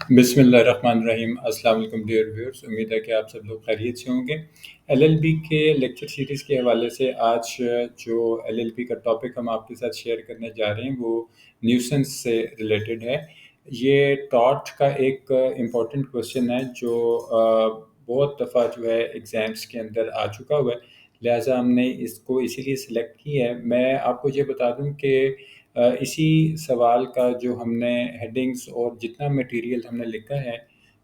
بسم اللہ الرحمن الرحیم۔ السلام علیکم ڈیئر ویورز، امید ہے کہ آپ سب لوگ خیریت سے ہوں گے۔ ایل ایل بی کے لیکچر سیریز کے حوالے سے آج جو ایل ایل بی کا ٹاپک ہم آپ کے ساتھ شیئر کرنے جا رہے ہیں وہ نیوسنس سے ریلیٹڈ ہے۔ یہ ٹاٹ کا ایک امپورٹنٹ کوشچن ہے جو بہت دفعہ جو ہے ایگزامس کے اندر آ چکا ہوا ہے، لہٰذا ہم نے اس کو اسی لیے سلیکٹ کی ہے۔ میں آپ کو یہ بتا دوں کہ اسی سوال کا جو ہم نے ہیڈنگز اور جتنا مٹیریل ہم نے لکھا ہے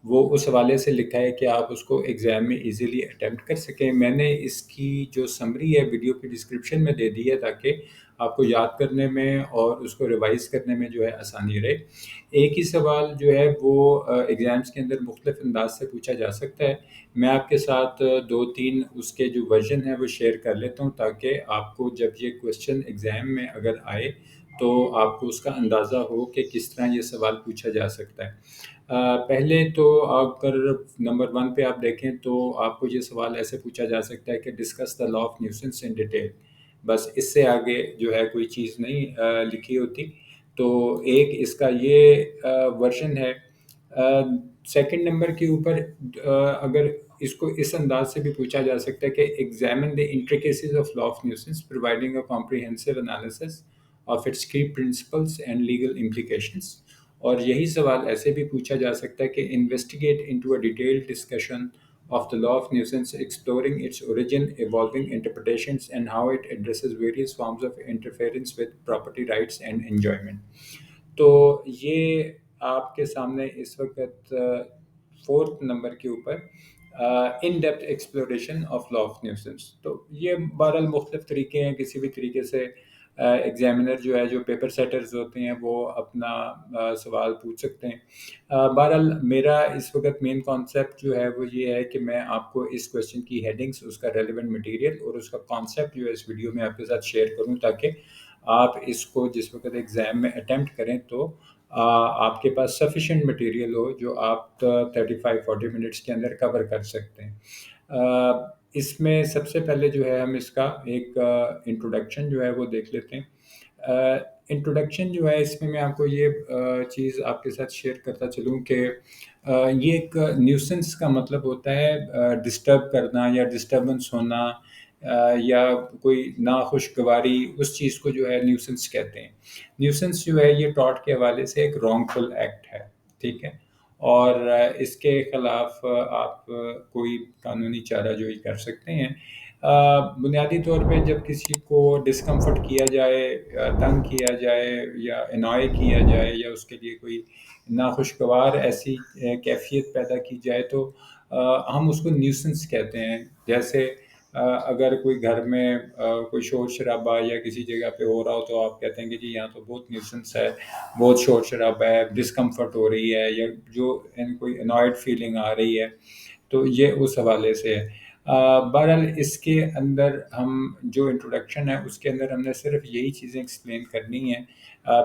وہ اس حوالے سے لکھا ہے کہ آپ اس کو ایگزام میں ایزیلی اٹیمپٹ کر سکیں۔ میں نے اس کی جو سمری ہے ویڈیو کی ڈسکرپشن میں دے دی ہے تاکہ آپ کو یاد کرنے میں اور اس کو ریوائز کرنے میں جو ہے آسانی رہے۔ ایک ہی سوال جو ہے وہ ایگزامس کے اندر مختلف انداز سے پوچھا جا سکتا ہے۔ میں آپ کے ساتھ دو تین اس کے جو ورژن ہے وہ شیئر کر لیتا ہوں تاکہ آپ کو جب یہ کوشچن ایگزام میں اگر آئے تو آپ کو اس کا اندازہ ہو کہ کس طرح یہ سوال پوچھا جا سکتا ہے۔ پہلے تو اگر نمبر 1 پہ آپ دیکھیں تو آپ کو یہ سوال ایسے پوچھا جا سکتا ہے کہ discuss the law of nuisance in detail, بس اس سے آگے جو ہے کوئی چیز نہیں لکھی ہوتی۔ تو ایک اس کا یہ ورژن ہے۔ سیکنڈ نمبر کے اوپر اگر اس کو اس انداز سے بھی پوچھا جا سکتا ہے کہ examine the intricacies of law of nuisance providing a comprehensive analysis of its key principles and legal implications، اور یہی سوال ایسے بھی پوچھا جا سکتا ہے کہ investigate into a detailed discussion of the law of nuisance exploring its origin, evolving interpretations and how it addresses various forms of interference with property rights and enjoyment۔ تو یہ آپ کے سامنے اس وقت 4th نمبر کے اوپر in depth exploration of law of nuisance. تو یہ بہرحال مختلف طریقے ہیں، کسی بھی طریقے سے ایگزامینر جو ہے جو پیپر سیٹرز ہوتے ہیں وہ اپنا سوال پوچھ سکتے ہیں۔ بہرحال میرا اس وقت مین کانسیپٹ جو ہے وہ یہ ہے کہ میں آپ کو اس کویشچن کی ہیڈنگس، اس کا ریلیونٹ مٹیریل اور اس کا کانسیپٹ جو ہے اس ویڈیو میں آپ کے ساتھ شیئر کروں تاکہ آپ اس کو جس وقت ایگزام میں اٹیمپٹ کریں تو آپ کے پاس سفیشینٹ مٹیریل ہو جو آپ 35-40 منٹس کے اندر کور کر سکتے ہیں۔ اس میں سب سے پہلے جو ہے ہم اس کا ایک انٹروڈکشن جو ہے وہ دیکھ لیتے ہیں۔ انٹروڈکشن جو ہے اس میں آپ کو یہ چیز آپ کے ساتھ شیئر کرتا چلوں کہ یہ ایک نیوسنس کا مطلب ہوتا ہے ڈسٹرب کرنا یا ڈسٹربنس ہونا یا کوئی ناخوشگواری، اس چیز کو جو ہے نیوسنس کہتے ہیں۔ نیوسنس جو ہے یہ ٹاٹ کے حوالے سے ایک رانگ فل ایکٹ ہے، ٹھیک ہے، اور اس کے خلاف آپ کوئی قانونی چارہ جوئی کر سکتے ہیں۔ بنیادی طور پہ جب کسی کو ڈسکمفرٹ کیا جائے، تنگ کیا جائے یا انوائے کیا جائے یا اس کے لیے کوئی ناخوشگوار ایسی کیفیت پیدا کی جائے تو ہم اس کو نیوسنس کہتے ہیں۔ جیسے اگر کوئی گھر میں کوئی شور شرابہ یا کسی جگہ پہ ہو رہا ہو تو آپ کہتے ہیں کہ جی یہاں تو بہت نیوسنس ہے، بہت شور شرابہ ہے، ڈسکمفرٹ ہو رہی ہے یا جو کوئی انوائڈ فیلنگ آ رہی ہے، تو یہ اس حوالے سے ہے۔ بہرحال اس کے اندر ہم جو انٹروڈکشن ہے اس کے اندر ہم نے صرف یہی چیزیں ایکسپلین کرنی ہیں۔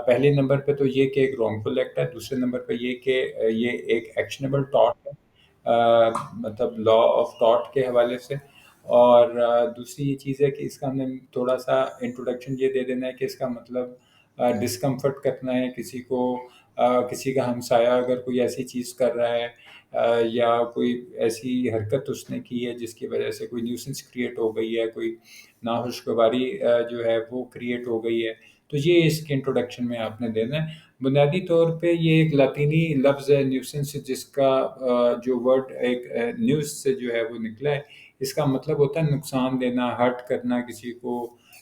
پہلے نمبر پہ تو یہ کہ ایک رانگ فل ایکٹ ہے، دوسرے نمبر پہ یہ کہ یہ ایک ایکشنیبل ٹاٹ ہے، مطلب لا آف ٹاٹ کے حوالے سے، اور دوسری یہ چیز ہے کہ اس کا ہم نے تھوڑا سا انٹروڈکشن یہ دے دینا ہے کہ اس کا مطلب ڈسکمفرٹ کرنا ہے کسی کو، کسی کا ہمسایہ اگر کوئی ایسی چیز کر رہا ہے یا کوئی ایسی حرکت اس نے کی ہے جس کی وجہ سے کوئی نیوسنس کریٹ ہو گئی ہے، کوئی ناخوشگواری جو ہے وہ کریٹ ہو گئی ہے، تو یہ اس کے انٹروڈکشن میں آپ نے دینا ہے۔ بنیادی طور پہ یہ ایک لاطینی لفظ ہے نیوسنس، جس کا جو ورڈ ایک نیوز سے جو ہے وہ نکلا ہے، اس کا مطلب ہوتا ہے نقصان دینا، ہرٹ کرنا کسی کو،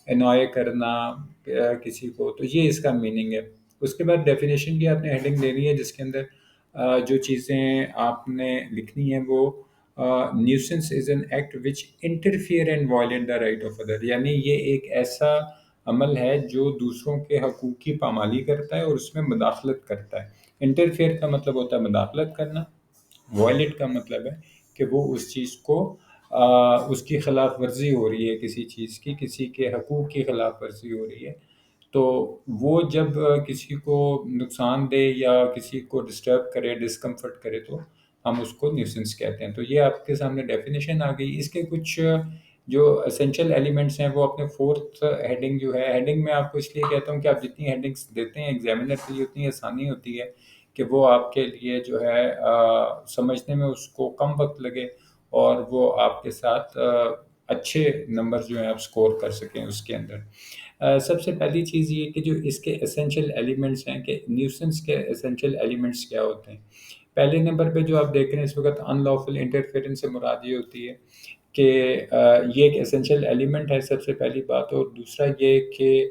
انوائے کرنا کسی کو، تو یہ اس کا میننگ ہے۔ اس کے بعد ڈیفینیشن کی آپ نے ہیڈنگ دینی ہے جس کے اندر جو چیزیں آپ نے لکھنی ہیں وہ nuisance is an act which interfere and violate the right of other, یعنی یہ ایک ایسا عمل ہے جو دوسروں کے حقوق کی پامالی کرتا ہے اور اس میں مداخلت کرتا ہے۔ انٹرفیئر کا مطلب ہوتا ہے مداخلت کرنا، وائلیٹ کا مطلب ہے کہ وہ اس چیز کو اس کی خلاف ورزی ہو رہی ہے، کسی چیز کی، کسی کے حقوق کی خلاف ورزی ہو رہی ہے، تو وہ جب کسی کو نقصان دے یا کسی کو ڈسٹرب کرے، ڈسکمفرٹ کرے تو ہم اس کو نیوسنس کہتے ہیں۔ تو یہ آپ کے سامنے ڈیفینیشن آ گئی۔ اس کے کچھ جو اسینشل ایلیمنٹس ہیں وہ اپنے 4th ہیڈنگ جو ہے، ہیڈنگ میں آپ کو اس لیے کہتا ہوں کہ آپ جتنی ہیڈنگس دیتے ہیں ایگزامینر کے لیے اتنی آسانی ہوتی ہے کہ وہ آپ کے لیے جو ہے سمجھنے میں اس کو کم وقت لگے اور وہ آپ کے ساتھ اچھے نمبر جو ہیں آپ سکور کر سکیں اس کے اندر۔ سب سے پہلی چیز یہ کہ جو اس کے اسینشیل ایلیمنٹس ہیں، کہ نیوسنس کے اسینشیل ایلیمنٹس کیا ہوتے ہیں۔ پہلے نمبر پہ جو آپ دیکھ رہے ہیں اس وقت ان لافل انٹرفیئرنس سے مراد یہ ہوتی ہے کہ یہ ایک اسینشیل ایلیمنٹ ہے، سب سے پہلی بات۔ اور دوسرا یہ کہ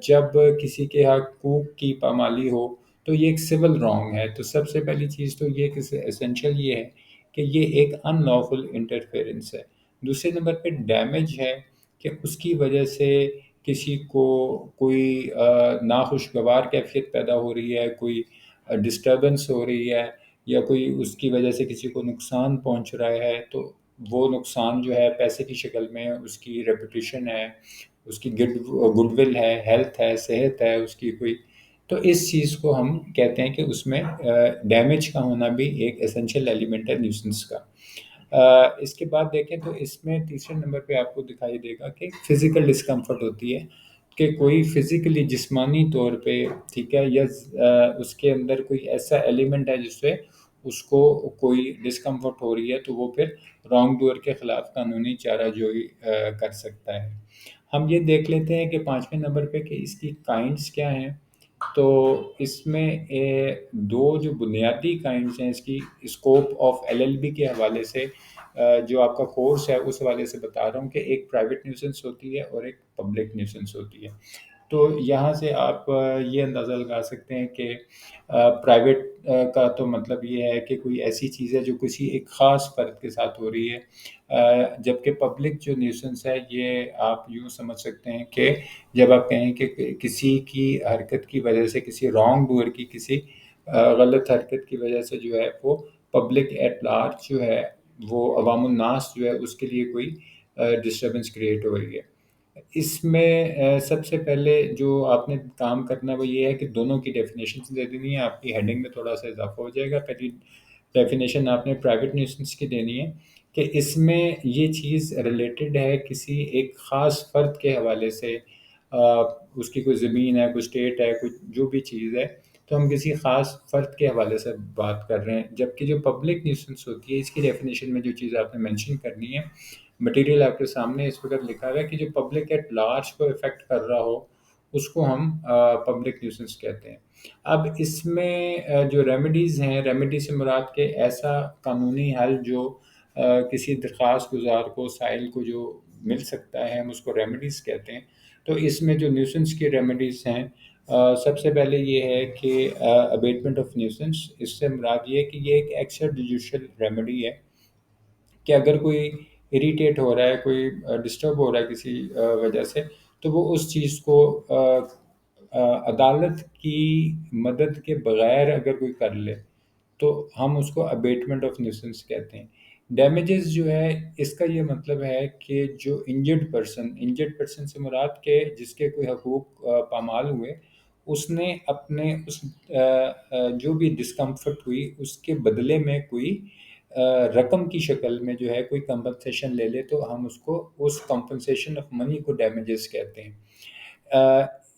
جب کسی کے حقوق کی پامالی ہو تو یہ ایک سول رانگ ہے۔ تو سب سے پہلی چیز تو یہ کہ اسینشیل یہ ہے کہ یہ ایک ان لافل انٹرفیئرنس ہے۔ دوسرے نمبر پہ ڈیمیج ہے کہ اس کی وجہ سے کسی کو کوئی ناخوشگوار کیفیت پیدا ہو رہی ہے، کوئی ڈسٹربنس ہو رہی ہے، یا کوئی اس کی وجہ سے کسی کو نقصان پہنچ رہا ہے، تو وہ نقصان جو ہے پیسے کی شکل میں اس کی ریپوٹیشن ہے، اس کی گڈ ول ہے، ہیلتھ ہے، صحت ہے اس کی کوئی، تو اس چیز کو ہم کہتے ہیں کہ اس میں ڈیمیج کا ہونا بھی ایک اسینشیل ایلیمنٹ ہے نیوسنس کا۔ اس کے بعد دیکھیں تو اس میں تیسرے نمبر پہ آپ کو دکھائی دے گا کہ فزیکل ڈسکمفرٹ ہوتی ہے، کہ کوئی فزیکلی جسمانی طور پہ، ٹھیک ہے، یا اس کے اندر کوئی ایسا ایلیمنٹ ہے جس سے اس کو کوئی ڈسکمفرٹ ہو رہی ہے، تو وہ پھر رانگ ڈور کے خلاف قانونی چارہ جوئی کر سکتا ہے۔ ہم یہ دیکھ لیتے ہیں کہ پانچویں نمبر پہ کہ اس کی کائنڈس کیا ہیں۔ تو اس میں دو جو بنیادی کائنڈس ہیں اس کی، scope of L L B کے حوالے سے جو آپ کا کورس ہے اس حوالے سے بتا رہا ہوں کہ ایک پرائیویٹ نیوسنس ہوتی ہے اور ایک پبلک نیوسنس ہوتی ہے۔ تو یہاں سے آپ یہ اندازہ لگا سکتے ہیں کہ پرائیویٹ کا تو مطلب یہ ہے کہ کوئی ایسی چیز ہے جو کسی ایک خاص فرد کے ساتھ ہو رہی ہے، جبکہ پبلک جو نیوسنس ہے یہ آپ یوں سمجھ سکتے ہیں کہ جب آپ کہیں کہ کسی کی حرکت کی وجہ سے، کسی رانگ ڈور کی کسی غلط حرکت کی وجہ سے جو ہے وہ پبلک ایٹ لارج جو ہے، وہ عوام الناس جو ہے اس کے لیے کوئی ڈسٹربنس کریٹ ہو رہی ہے۔ اس میں سب سے پہلے جو آپ نے کام کرنا ہے وہ یہ ہے کہ دونوں کی ڈیفینیشن دے دینی ہے۔ آپ کی ہیڈنگ میں تھوڑا سا اضافہ ہو جائے گا۔ پہلی ڈیفینیشن آپ نے پرائیویٹ نیوسنس کی دینی ہے کہ اس میں یہ چیز ریلیٹڈ ہے کسی ایک خاص فرد کے حوالے سے، اس کی کوئی زمین ہے، کوئی اسٹیٹ ہے، کوئی جو بھی چیز ہے، تو ہم کسی خاص فرد کے حوالے سے بات کر رہے ہیں۔ جبکہ جو پبلک نیوسنس ہوتی ہے اس کی ڈیفینیشن میں جو چیز آپ نے مینشن کرنی ہے، مٹیریل آپ کے سامنے اس وقت لکھا ہوا ہے کہ جو پبلک ایٹ لارج کو افیکٹ کر رہا ہو اس کو ہم پبلک نیوسنس کہتے ہیں۔ اب اس میں جو ریمیڈیز ہیں، ریمیڈی سے مراد کہ ایسا قانونی حل جو کسی درخواست گزار کو، سائل کو جو مل سکتا ہے، ہم اس کو ریمیڈیز کہتے ہیں۔ تو اس میں جو نیوسنس کی ریمیڈیز ہیں، سب سے پہلے یہ ہے کہ ابیٹمنٹ آف نیوسنس، اس سے مراد یہ ہے کہ یہ ایک ایکسٹرا جوڈیشل ریمیڈی ہے کہ اگر کوئی اریٹیٹ ہو رہا ہے، کوئی ڈسٹرب ہو رہا ہے کسی وجہ سے، تو وہ اس چیز کو عدالت کی مدد کے بغیر اگر کوئی کر لے تو ہم اس کو ابیٹمنٹ آف نیوسنس کہتے ہیں۔ ڈیمیجز جو ہے اس کا یہ مطلب ہے کہ جو انجرڈ پرسن سے مراد کہ جس کے کوئی حقوق پامال ہوئے، اس نے اپنے اس جو بھی ڈسکمفرٹ ہوئی اس کے بدلے میں کوئی رقم کی شکل میں جو ہے کوئی کمپنسیشن لے لے، تو ہم اس کو اس کمپنسیشن آف منی کو ڈیمیجز کہتے ہیں۔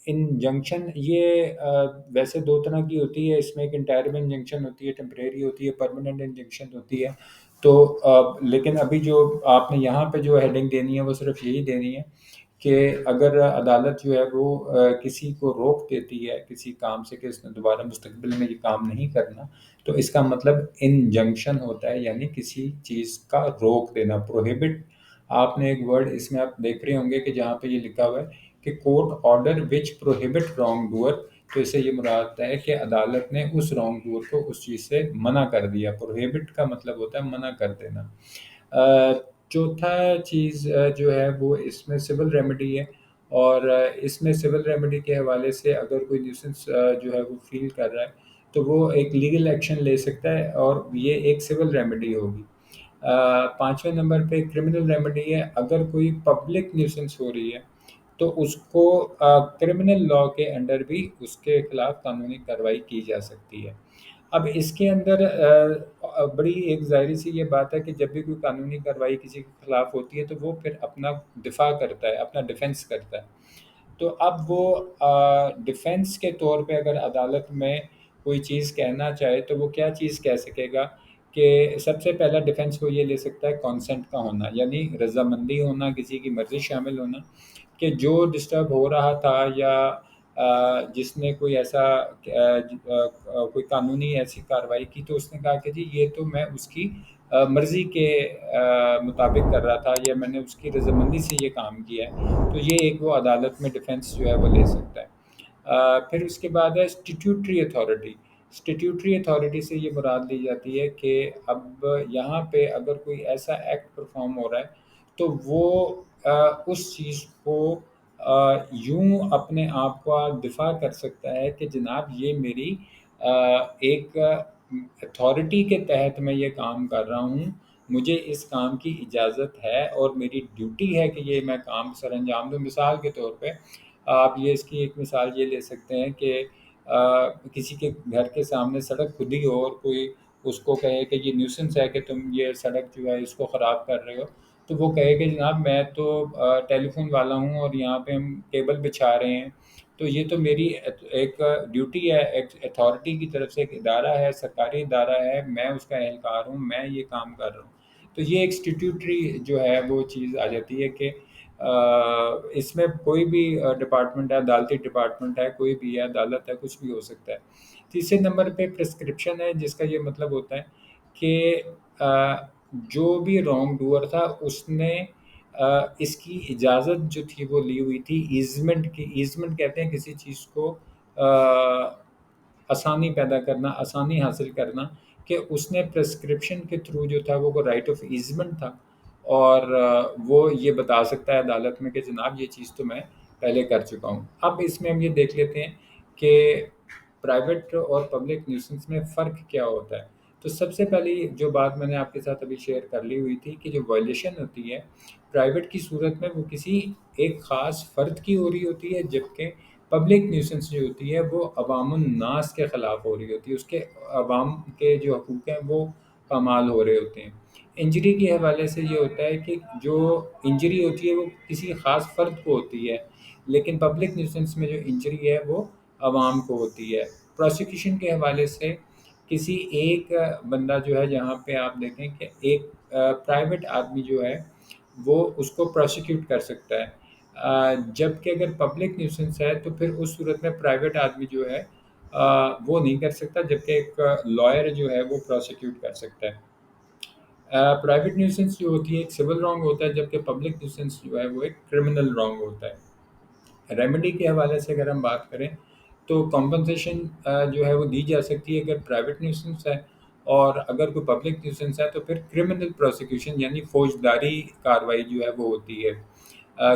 انجنکشن یہ ویسے دو طرح کی ہوتی ہے، اس میں ایک انٹائرم انجنکشن ہوتی ہے، ٹیمپریری ہوتی ہے، پرماننٹ انجنکشن ہوتی ہے۔ تو لیکن ابھی جو آپ نے یہاں پہ جو ہیڈنگ دینی ہے وہ صرف یہی دینی ہے کہ اگر عدالت جو ہے وہ کسی کو روک دیتی ہے کسی کام سے کہ اس نے دوبارہ مستقبل میں یہ کام نہیں کرنا، تو اس کا مطلب انجنکشن ہوتا ہے، یعنی کسی چیز کا روک دینا، پروہیبٹ۔ آپ نے ایک ورڈ اس میں آپ دیکھ رہے ہوں گے کہ جہاں پہ یہ لکھا ہوا ہے کہ court order which prohibit wrongdoer, تو اس سے یہ مراد ہے کہ عدالت نے اس رانگ ڈور کو اس چیز سے منع کر دیا۔ پروہیبٹ کا مطلب ہوتا ہے منع کر دینا۔ چوتھا چیز جو ہے وہ اس میں سول ریمیڈی ہے، اور اس میں سول ریمیڈی کے حوالے سے اگر کوئی نیوسنس جو ہے وہ فیل کر رہا ہے تو وہ ایک لیگل ایکشن لے سکتا ہے، اور یہ ایک سول ریمیڈی ہوگی۔ پانچویں نمبر پہ کرمنل ریمیڈی ہے۔ اگر کوئی پبلک نیوسنس ہو رہی ہے تو اس کو کرمنل لاء کے انڈر بھی اس کے خلاف قانونی کارروائی کی جا سکتی ہے۔ اب اس کے اندر بڑی ایک ظاہری سی یہ بات ہے کہ جب بھی کوئی قانونی کارروائی کسی کے خلاف ہوتی ہے تو وہ پھر اپنا دفاع کرتا ہے، اپنا ڈیفنس کرتا ہے۔ تو اب وہ ڈیفنس کے طور پہ اگر عدالت میں کوئی چیز کہنا چاہے تو وہ کیا چیز کہہ سکے گا کہ سب سے پہلا ڈیفنس وہ یہ لے سکتا ہے کانسنٹ کا ہونا، یعنی رضامندی ہونا، کسی کی مرضی شامل ہونا کہ جو ڈسٹرب ہو رہا تھا یا جس نے کوئی ایسا کوئی قانونی ایسی کارروائی کی تو اس نے کہا کہ جی یہ تو میں اس کی مرضی کے مطابق کر رہا تھا یا میں نے اس کی رضامندی سے یہ کام کیا ہے، تو یہ ایک وہ عدالت میں ڈیفنس جو ہے وہ لے سکتا ہے۔ پھر اس کے بعد ہے اسٹیٹیوٹری اتھارٹی۔ اسٹیٹیوٹری اتھارٹی سے یہ مراد لی جاتی ہے کہ اب یہاں پہ اگر کوئی ایسا ایکٹ پرفارم ہو رہا ہے تو وہ اس چیز کو یوں اپنے آپ کا دفاع کر سکتا ہے کہ جناب یہ میری ایک اتھارٹی کے تحت میں یہ کام کر رہا ہوں، مجھے اس کام کی اجازت ہے اور میری ڈیوٹی ہے کہ یہ میں کام سر انجام دوں۔ مثال کے طور پہ آپ یہ اس کی ایک مثال یہ لے سکتے ہیں کہ کسی کے گھر کے سامنے سڑک کھدی ہو اور کوئی اس کو کہے کہ یہ نیوسنس ہے کہ تم یہ سڑک جو ہے اس کو خراب کر رہے ہو، تو وہ کہے کہ جناب میں تو ٹیلی فون والا ہوں اور یہاں پہ ہم کیبل بچھا رہے ہیں، تو یہ تو میری ایک ڈیوٹی ہے، ایک اتھارٹی کی طرف سے ایک ادارہ ہے، سرکاری ادارہ ہے، میں اس کا اہلکار ہوں، میں یہ کام کر رہا ہوں۔ تو یہ ایک اسٹیٹیوٹری جو ہے وہ چیز آ جاتی ہے کہ اس میں کوئی بھی ڈپارٹمنٹ ہے، عدالتی ڈپارٹمنٹ ہے، کوئی بھی ہے، عدالت ہے، کچھ بھی ہو سکتا ہے۔ تیسرے نمبر پہ پرسکرپشن ہے، جس کا یہ مطلب ہوتا ہے کہ جو بھی رانگ ڈوئر تھا اس نے اس کی اجازت جو تھی وہ لی ہوئی تھی، ایزمنٹ کی، ایزمنٹ کہتے ہیں کسی چیز کو آسانی پیدا کرنا، آسانی حاصل کرنا، کہ اس نے پرسکرپشن کے تھرو جو تھا وہ رائٹ آف ایزمنٹ تھا اور وہ یہ بتا سکتا ہے عدالت میں کہ جناب یہ چیز تو میں پہلے کر چکا ہوں۔ اب اس میں ہم یہ دیکھ لیتے ہیں کہ پرائیویٹ اور پبلک نیوسنس میں فرق کیا ہوتا ہے۔ تو سب سے پہلی جو بات میں نے آپ کے ساتھ ابھی شیئر کر لی ہوئی تھی کہ جو وائلیشن ہوتی ہے پرائیویٹ کی صورت میں وہ کسی ایک خاص فرد کی ہو رہی ہوتی ہے، جبکہ پبلک نیوسنس جو ہوتی ہے وہ عوام الناس کے خلاف ہو رہی ہوتی ہے، اس کے عوام کے جو حقوق ہیں وہ پامال ہو رہے ہوتے ہیں۔ انجری کے حوالے سے یہ ہوتا ہے کہ جو انجری ہوتی ہے وہ کسی خاص فرد کو ہوتی ہے، لیکن پبلک نیوسنس میں جو انجری ہے وہ عوام کو ہوتی ہے۔ پروسیکیوشن کے حوالے سے کسی ایک بندہ جو ہے، جہاں پہ آپ دیکھیں کہ ایک پرائیویٹ آدمی جو ہے وہ اس کو پروسیکیوٹ کر سکتا ہے، جبکہ اگر پبلک نیوسنس ہے تو پھر اس صورت میں پرائیویٹ آدمی جو ہے وہ نہیں کر سکتا، جبکہ ایک لائر جو ہے وہ پروسیکیوٹ کر سکتا ہے۔ پرائیویٹ نیوسنس جو ہوتی ہے ایک سول رانگ ہوتا ہے، جبکہ پبلک نیوسنس جو ہے وہ ایک کرمنل رانگ ہوتا ہے۔ ریمیڈی کے حوالے سے اگر ہم بات کریں تو کمپنسیشن جو ہے وہ دی جا سکتی ہے اگر پرائیویٹ نیوسنس ہے، اور اگر کوئی پبلک نیوسنس ہے تو پھر کرمنل پروسیکیوشن یعنی فوجداری کارروائی جو ہے وہ ہوتی ہے۔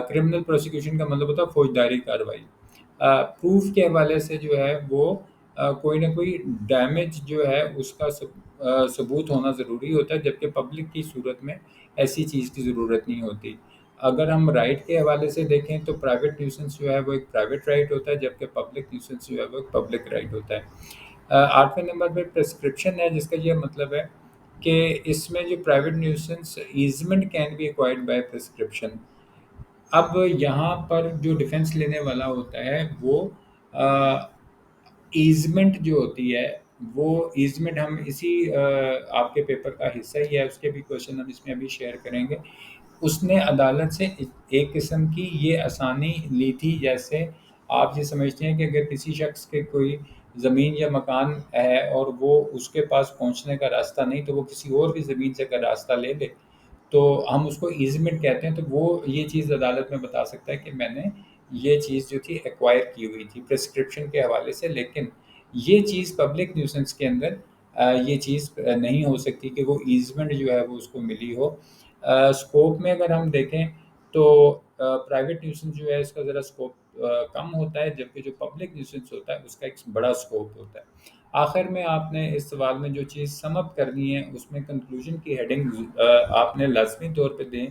کرمنل پروسیکیوشن کا مطلب ہوتا ہے فوجداری کارروائی۔ پروف کے حوالے سے جو ہے وہ کوئی نہ کوئی ڈیمیج جو ہے اس کا ثبوت ہونا ضروری ہوتا ہے، جبکہ پبلک کی صورت میں ایسی چیز کی ضرورت نہیں ہوتی۔ اگر ہم رائٹ کے حوالے سے دیکھیں تو پرائیویٹ نیوسنس جو ہے وہ ایک پرائیویٹ رائٹ ہوتا ہے، جبکہ پبلک نیوسنس جو ہے وہ ایک پبلک رائٹ ہوتا ہے۔ 8ویں نمبر پہ پرسکرپشن ہے، جس کا یہ مطلب ہے کہ اس میں جو private nuisance easement can be acquired by prescription. اب یہاں پر جو ڈیفنس لینے والا ہوتا ہے وہ ایزمنٹ جو ہوتی ہے وہ ایزمنٹ ہم اسی آپ کے پیپر کا حصہ ہی ہے، اس کے بھی کوشچن ہم اس میں ابھی شیئر کریں گے۔ اس نے عدالت سے ایک قسم کی یہ آسانی لی تھی، جیسے آپ یہ سمجھتے ہیں کہ اگر کسی شخص کے کوئی زمین یا مکان ہے اور وہ اس کے پاس پہنچنے کا راستہ نہیں، تو وہ کسی اور بھی زمین سے اگر راستہ لے لے تو ہم اس کو ایزمنٹ کہتے ہیں، تو وہ یہ چیز عدالت میں بتا سکتا ہے کہ میں نے یہ چیز جو تھی ایکوائر کی ہوئی تھی پرسکرپشن کے حوالے سے، لیکن یہ چیز پبلک نیوسنس کے اندر یہ چیز نہیں ہو سکتی کہ وہ ایزمنٹ جو ہے وہ اس کو ملی ہو۔ اسکوپ میں اگر ہم دیکھیں تو پرائیویٹ نیوسنس جو ہے اس کا ذرا اسکوپ کم ہوتا ہے، جبکہ جو پبلک نیوسنس ہوتا ہے اس کا ایک بڑا اسکوپ ہوتا ہے۔ آخر میں آپ نے اس سوال میں جو چیز سم اپ کرنی ہے اس میں کنکلوژن کی ہیڈنگ آپ نے لازمی طور پہ دیں۔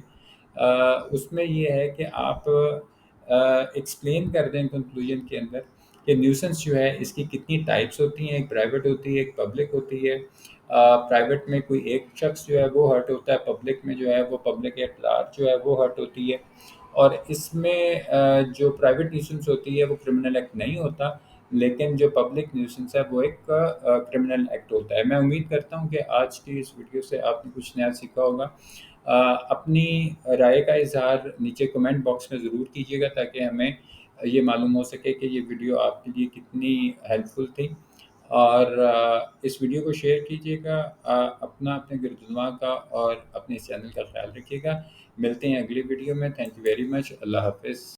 اس میں یہ ہے کہ آپ ایکسپلین کر دیں کنکلوژن کے اندر کہ نیوسنس جو ہے اس کی کتنی ٹائپس ہوتی ہیں، ایک پرائیویٹ ہوتی ہے، ایک پبلک ہوتی ہے۔ پرائیویٹ میں کوئی ایک شخص جو ہے وہ ہرٹ ہوتا ہے، پبلک میں جو ہے وہ پبلک ایٹ لارج جو ہے وہ ہرٹ ہوتی ہے، اور اس میں جو پرائیویٹ نیوسنس ہوتی ہے وہ کرمنل ایکٹ نہیں ہوتا، لیکن جو پبلک نیوسنس ہے وہ ایک کرمنل ایکٹ ہوتا ہے۔ میں امید کرتا ہوں کہ آج کی اس ویڈیو سے آپ نے کچھ نیا سیکھا ہوگا۔ اپنی رائے کا اظہار نیچے کمنٹ باکس میں ضرور کیجیے گا تاکہ ہمیں یہ معلوم ہو سکے کہ یہ ویڈیو آپ کے لیے کتنی ہیلپ فل تھی، اور اس ویڈیو کو شیئر کیجیے گا۔ اپنے گردنوا کا اور اپنے چینل کا خیال رکھیے گا۔ ملتے ہیں اگلی ویڈیو میں۔ Thank you very much. اللہ حافظ۔